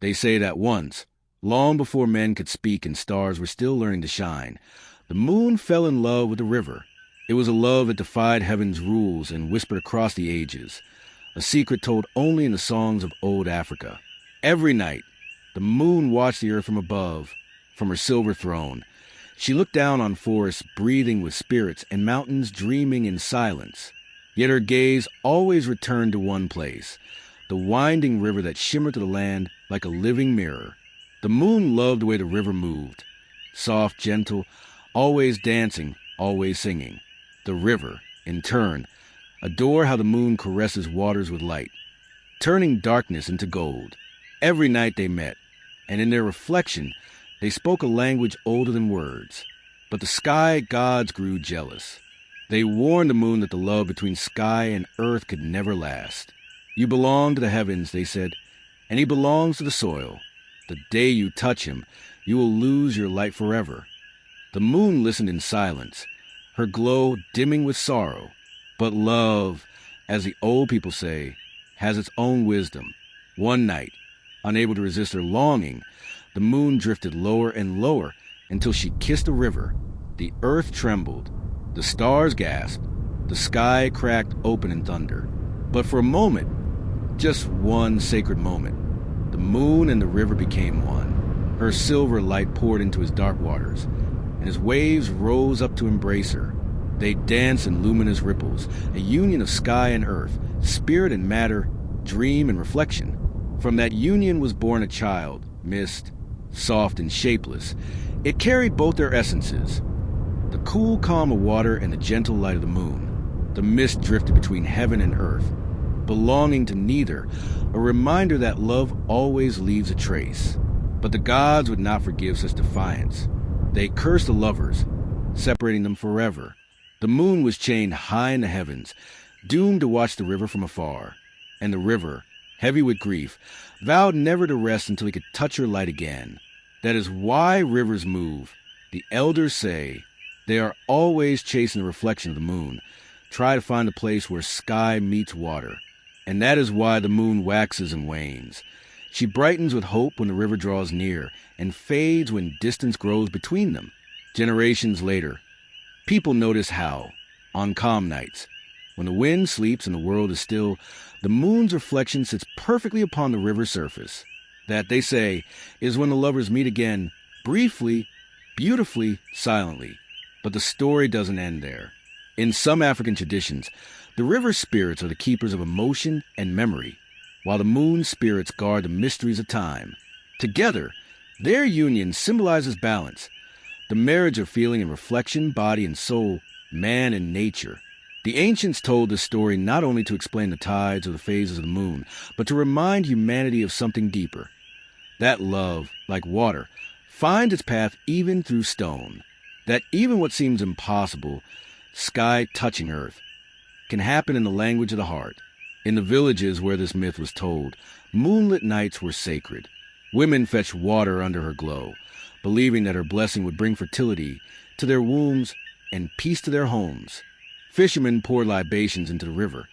They say that once, long before men could speak and stars were still learning to shine, the moon fell in love with the river. It was a love that defied heaven's rules and whispered across the ages, a secret told only in the songs of old Africa. Every night, the moon watched the earth from above, from her silver throne. She looked down on forests breathing with spirits and mountains dreaming in silence. Yet her gaze always returned to one place, the winding river that shimmered to the land like a living mirror. The moon loved the way the river moved, soft, gentle, always dancing, always singing. The river, in turn, adored how the moon caresses waters with light, turning darkness into gold. Every night they met, and in their reflection, they spoke a language older than words. But the sky gods grew jealous. They warned the moon that the love between sky and earth could never last. You belong to the heavens, they said, and he belongs to the soil. The day you touch him, you will lose your light forever. The moon listened in silence, her glow dimming with sorrow. But love, as the old people say, has its own wisdom. One night, unable to resist her longing, the moon drifted lower and lower until she kissed the river. The earth trembled, the stars gasped, the sky cracked open in thunder. But for a moment, just one sacred moment, the moon and the river became one. Her silver light poured into his dark waters, and his waves rose up to embrace her. They danced in luminous ripples, a union of sky and earth, spirit and matter, dream and reflection. From that union was born a child, mist, soft and shapeless. It carried both their essences, the cool calm of water and the gentle light of the moon. The mist drifted between heaven and earth, belonging to neither, a reminder that love always leaves a trace. But the gods would not forgive such defiance. They cursed the lovers, separating them forever. The moon was chained high in the heavens, doomed to watch the river from afar. And the river, heavy with grief, vowed never to rest until he could touch her light again. That is why rivers move. The elders say they are always chasing the reflection of the moon, try to find a place where sky meets water. And that is why the moon waxes and wanes. She brightens with hope when the river draws near, and fades when distance grows between them. Generations later, people notice how, on calm nights, when the wind sleeps and the world is still, the moon's reflection sits perfectly upon the river's surface. That, they say, is when the lovers meet again, briefly, beautifully, silently. But the story doesn't end there. In some African traditions, the river spirits are the keepers of emotion and memory, while the moon spirits guard the mysteries of time. Together, their union symbolizes balance, the marriage of feeling and reflection, body and soul, man and nature. The ancients told this story not only to explain the tides or the phases of the moon, but to remind humanity of something deeper. That love, like water, finds its path even through stone. That even what seems impossible, sky touching earth, can happen in the language of the heart. In the villages where this myth was told, moonlit nights were sacred. Women fetched water under her glow, believing that her blessing would bring fertility to their wombs and peace to their homes. Fishermen poured libations into the river,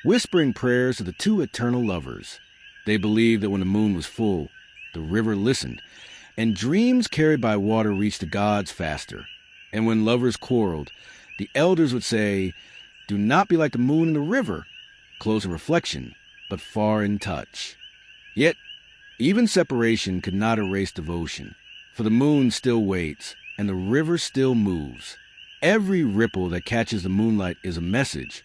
whispering prayers to the two eternal lovers. They believed that when the moon was full, the river listened, and dreams carried by water reached the gods faster. And when lovers quarreled, the elders would say, "Do not be like the moon and the river, close in reflection, but far in touch." Yet, even separation could not erase devotion, for the moon still waits, and the river still moves. Every ripple that catches the moonlight is a message.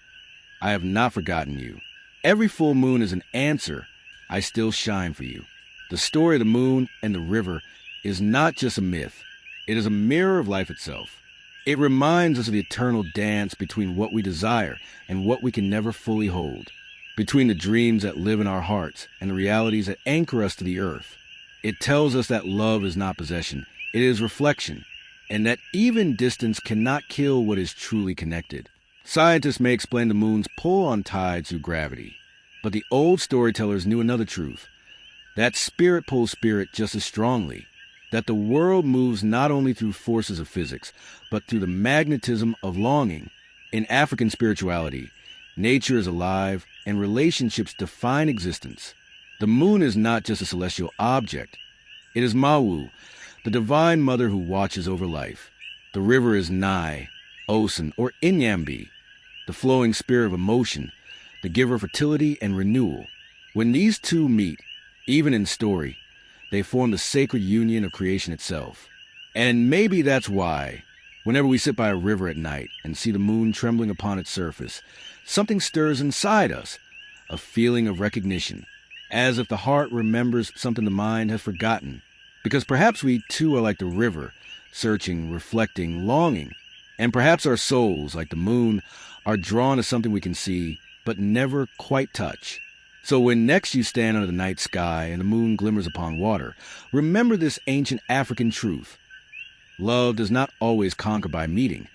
I have not forgotten you. Every full moon is an answer. I still shine for you. The story of the moon and the river is not just a myth. It is a mirror of life itself. It reminds us of the eternal dance between what we desire and what we can never fully hold, between the dreams that live in our hearts and the realities that anchor us to the earth. It tells us that love is not possession, it is reflection, and that even distance cannot kill what is truly connected. Scientists may explain the moon's pull on tides through gravity, but the old storytellers knew another truth, that spirit pulls spirit just as strongly, that the world moves not only through forces of physics, but through the magnetism of longing. In African spirituality, nature is alive and relationships define existence. The moon is not just a celestial object. It is Mawu, the divine mother who watches over life. The river is Nai, Osun, or Inyambi, the flowing spirit of emotion, the giver of fertility and renewal. When these two meet, even in story, they form the sacred union of creation itself. And maybe that's why, whenever we sit by a river at night and see the moon trembling upon its surface, something stirs inside us, a feeling of recognition, as if the heart remembers something the mind has forgotten. Because perhaps we too are like the river, searching, reflecting, longing. And perhaps our souls, like the moon, are drawn to something we can see, but never quite touch. So when next you stand under the night sky and the moon glimmers upon water, remember this ancient African truth. Love does not always conquer by meeting.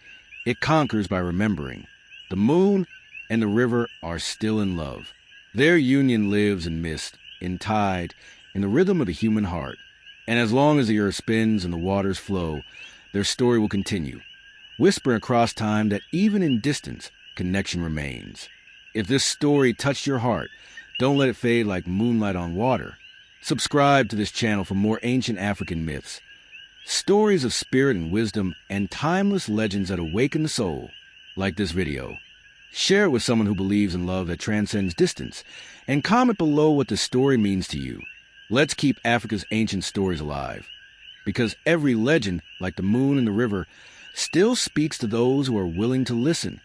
It conquers by remembering. The moon and the river are still in love. Their union lives in mist, in tide, in the rhythm of the human heart. And as long as the earth spins and the waters flow, their story will continue, whispering across time that even in distance, connection remains. If this story touched your heart, don't let it fade like moonlight on water. Subscribe to this channel for more ancient African myths, stories of spirit and wisdom, and timeless legends that awaken the soul. Like this video. Share it with someone who believes in love that transcends distance, and comment below what the story means to you. Let's keep Africa's ancient stories alive, because every legend, like the moon and the river, still speaks to those who are willing to listen.